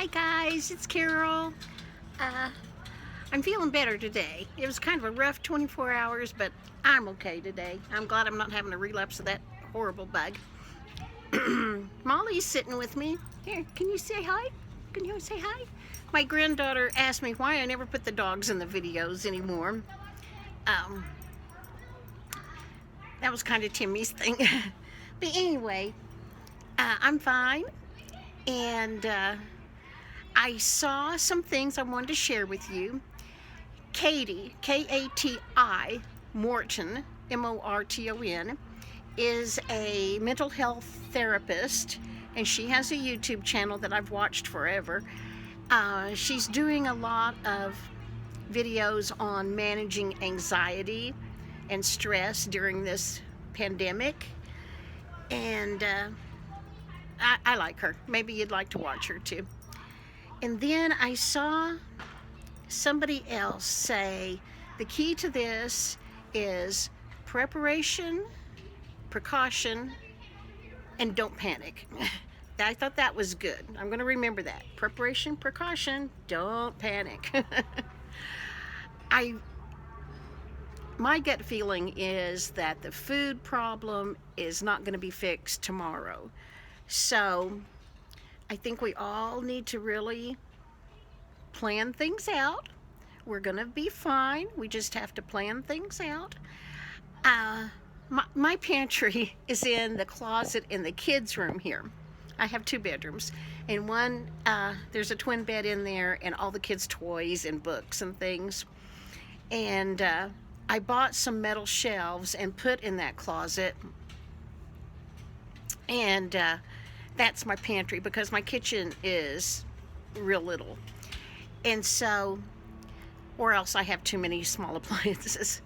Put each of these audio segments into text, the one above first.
Hi guys, it's Carol. I'm feeling better today. It was kind of a rough 24 hours, but I'm okay today. I'm glad I'm not having a relapse of that horrible bug. Molly's sitting with me. Here, can you say hi? Can you say hi? My granddaughter asked me why I never put the dogs in the videos anymore. That was kind of Timmy's thing. But anyway, I'm fine. And I saw some things I wanted to share with you. Katie, Kati Morton, Morton, is a mental health therapist, and she has a YouTube channel that I've watched forever. She's doing a lot of videos on managing anxiety and stress during this pandemic, and I like her. Maybe you'd like to watch her too. And then I saw somebody else say the key to this is preparation, precaution, and don't panic. I thought that was good. I'm going to remember that. Preparation, precaution, don't panic. My gut feeling is that the food problem is not going to be fixed tomorrow. So I think we all need to really plan things out. We're going to be fine. We just have to plan things out. My pantry is in the closet in the kids' room here. I have 2 bedrooms. And one, there's a twin bed in there and all the kids' toys and books and things. And I bought some metal shelves and put in that closet. And that's my pantry because my kitchen is real little. And so, or else I have too many small appliances.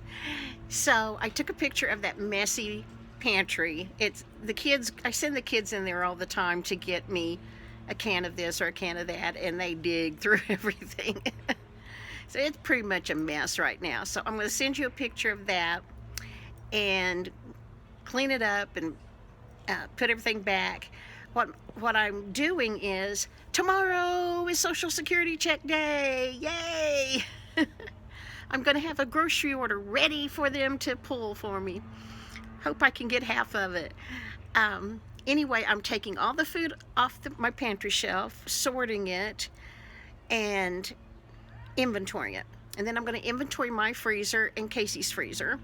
So I took a picture of that messy pantry. It's the kids, I send the kids in there all the time to get me a can of this or a can of that, and they dig through everything. So it's pretty much a mess right now. So I'm going to send you a picture of that and clean it up and put everything back. What I'm doing is, tomorrow is Social Security check day. Yay! I'm going to have a grocery order ready for them to pull for me. Hope I can get half of it. Anyway, I'm taking all the food off my pantry shelf, sorting it, and inventorying it. And then I'm going to inventory my freezer and Casey's freezer.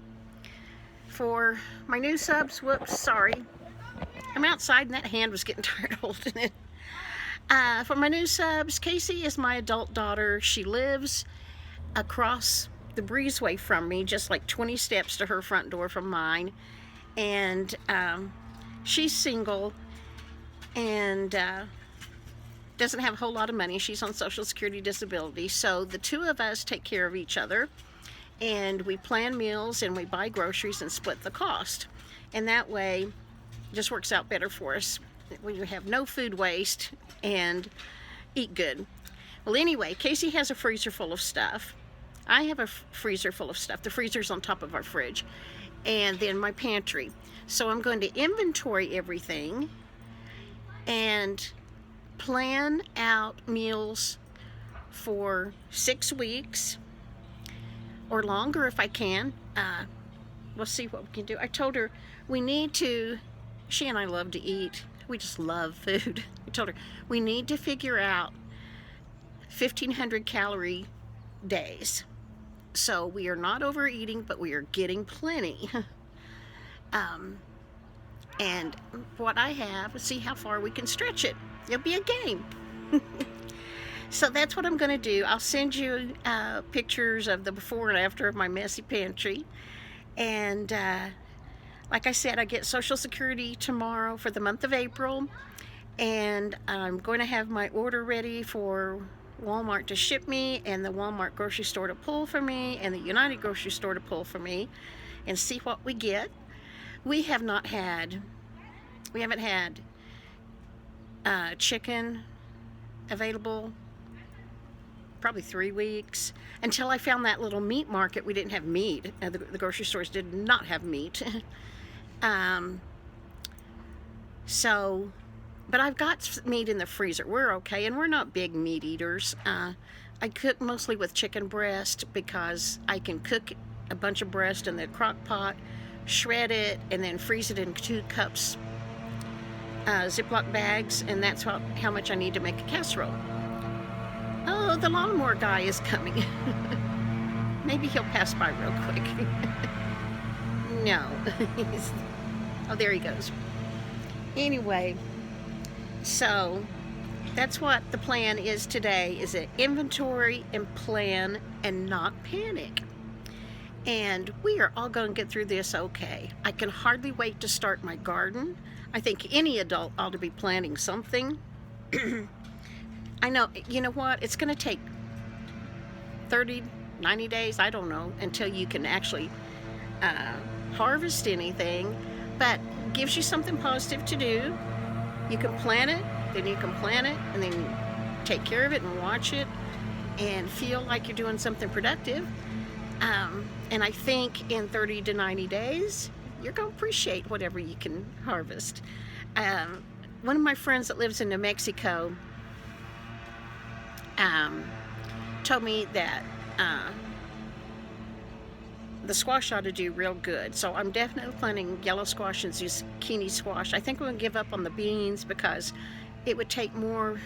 For my new subs, whoops, sorry. I'm outside and that hand was getting tired holding it. For my new subs, Casey is my adult daughter. She lives across the breezeway from me, just like 20 steps to her front door from mine. And she's single and doesn't have a whole lot of money. She's on Social Security disability. So the 2 of us take care of each other, and we plan meals and we buy groceries and split the cost. And that way, just works out better for us when you have no food waste and eat good. Well, anyway, Casey has a freezer full of stuff. I have a freezer full of stuff. The freezer's on top of our fridge. And then my pantry. So I'm going to inventory everything and plan out meals for 6 weeks or longer if I can. We'll see what we can do. I told her she and I love to eat. We just love food. I told her we need to figure out 1,500 calorie days. So we are not overeating, but we are getting plenty. And what I have, see how far we can stretch it. It'll be a game. So that's what I'm going to do. I'll send you pictures of the before and after of my messy pantry. And like I said, I get Social Security tomorrow for the month of April, and I'm going to have my order ready for Walmart to ship me, and the Walmart grocery store to pull for me, and the United grocery store to pull for me, and see what we get. We haven't had chicken available probably 3 weeks until I found that little meat market. We didn't have meat. The grocery stores did not have meat. So but I've got meat in the freezer. We're okay, and we're not big meat eaters. I cook mostly with chicken breast because I can cook a bunch of breast in the crock pot, shred it, and then freeze it in 2 cups Ziploc bags, and that's how much I need to make a casserole. Oh, the lawnmower guy is coming. Maybe he'll pass by real quick. No. Oh, there he goes. Anyway, so that's what the plan is today, is an inventory and plan and not panic. And we are all going to get through this okay. I can hardly wait to start my garden. I think any adult ought to be planting something. I know, you know what? It's going to take 30, 90 days, I don't know, until you can actually harvest anything, but gives you something positive to do. You can plant it, then you can plant it, and then take care of it and watch it and feel like you're doing something productive. And I think in 30 to 90 days, you're going to appreciate whatever you can harvest. One of my friends that lives in New Mexico told me that the squash ought to do real good. So I'm definitely planting yellow squash and zucchini squash. I think I'm going to give up on the beans because it would take more,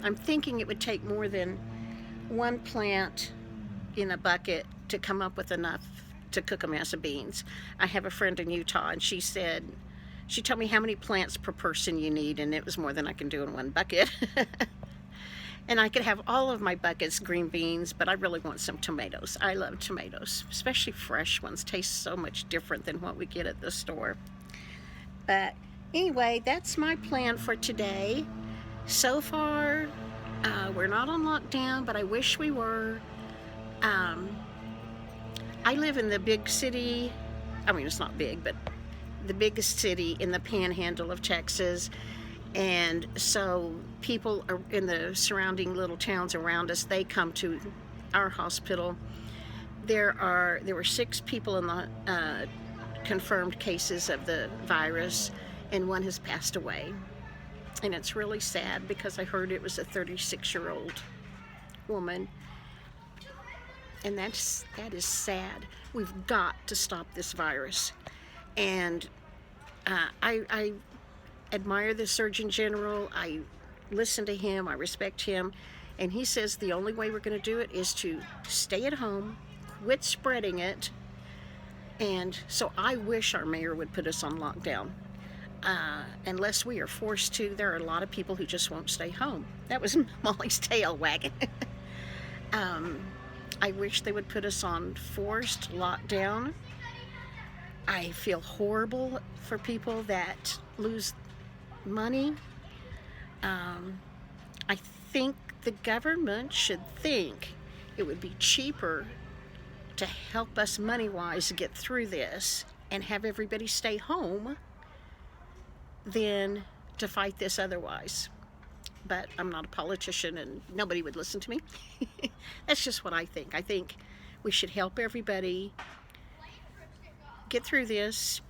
I'm thinking it would take more than 1 plant in a bucket to come up with enough to cook a mess of beans. I have a friend in Utah, and she told me how many plants per person you need, and it was more than I can do in 1 bucket. And I could have all of my buckets green beans, but I really want some tomatoes. I love tomatoes, especially fresh ones. Taste so much different than what we get at the store. But anyway, that's my plan for today. So far, we're not on lockdown, but I wish we were. I live in the big city. I mean, it's not big, but the biggest city in the panhandle of Texas. And so people are in the surrounding little towns around us, they come to our hospital. There were 6 people in the confirmed cases of the virus, and 1 has passed away. And it's really sad because I heard it was a 36-year-old woman. And that is sad. We've got to stop this virus. And I admire the Surgeon General. I listen to him. I respect him. And he says the only way we're going to do it is to stay at home, quit spreading it. And so I wish our mayor would put us on lockdown. Unless we are forced to, there are a lot of people who just won't stay home. That was Molly's tail wagging. I wish they would put us on forced lockdown. I feel horrible for people that lose money. I think the government should think it would be cheaper to help us money-wise get through this and have everybody stay home than to fight this otherwise. But I'm not a politician and nobody would listen to me. That's just what I think. I think we should help everybody get through this,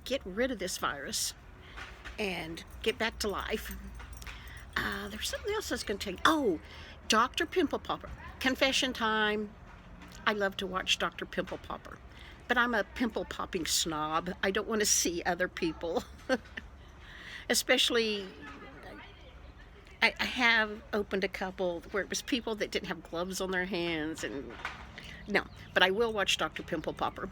get rid of this virus, and get back to life. There's something else I was going to tell you. Oh, Dr. Pimple Popper. Confession time. I love to watch Dr. Pimple Popper. But I'm a pimple popping snob. I don't want to see other people. Especially, I have opened a couple where it was people that didn't have gloves on their hands. And no, but I will watch Dr. Pimple Popper.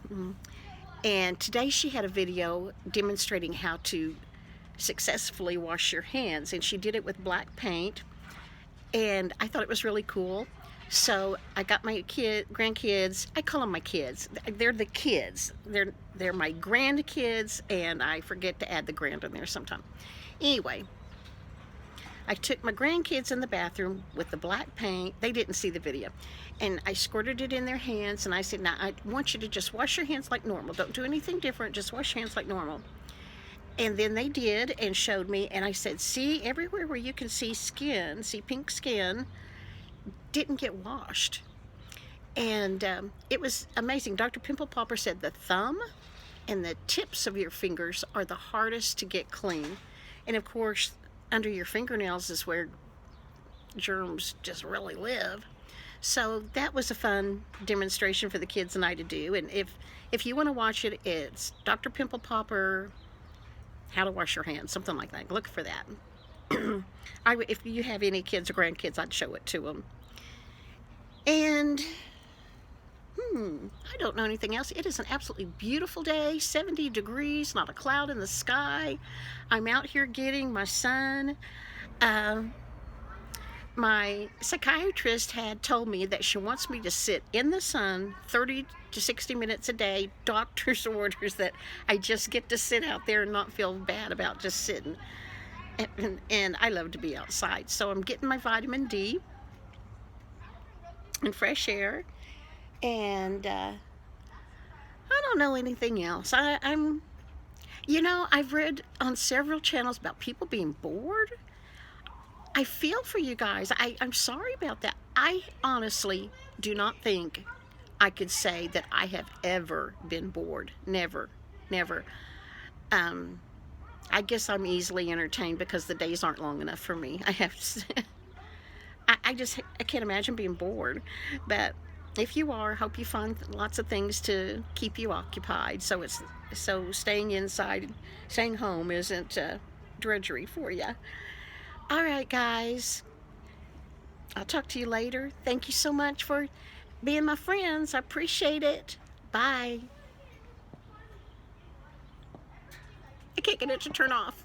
And today she had a video demonstrating how to successfully wash your hands, and she did it with black paint, and I thought it was really cool. So I got my grandkids. I call them my kids. They're the kids. They're my grandkids, and I forget to add the grand in there sometime. Anyway, I took my grandkids in the bathroom with the black paint. They didn't see the video. And I squirted it in their hands, and I said, now I want you to just wash your hands like normal. Don't do anything different. Just wash your hands like normal. And then they did and showed me, and I said, see, everywhere where you can see skin, see pink skin, didn't get washed. And it was amazing. Dr. Pimple Popper said the thumb and the tips of your fingers are the hardest to get clean. And of course, under your fingernails is where germs just really live. So that was a fun demonstration for the kids and I to do. And if you want to watch it, it's Dr. Pimple Popper, How to Wash Your Hands, something like that. Look for that. If you have any kids or grandkids, I'd show it to them. And I don't know anything else. It is an absolutely beautiful day, 70 degrees, not a cloud in the sky. I'm out here getting my sun. My psychiatrist had told me that she wants me to sit in the sun 30 to 60 minutes a day. Doctor's orders that I just get to sit out there and not feel bad about just sitting. And I love to be outside. So I'm getting my vitamin D and fresh air. And I don't know anything else. I've read on several channels about people being bored. I feel for you guys. I'm sorry about that. I honestly do not think I could say that I have ever been bored. Never. I guess I'm easily entertained because the days aren't long enough for me. I can't imagine being bored. But if you are, hope you find lots of things to keep you occupied. So staying inside, staying home isn't drudgery for you. All right, guys. I'll talk to you later. Thank you so much for being my friends. I appreciate it. Bye. I can't get it to turn off.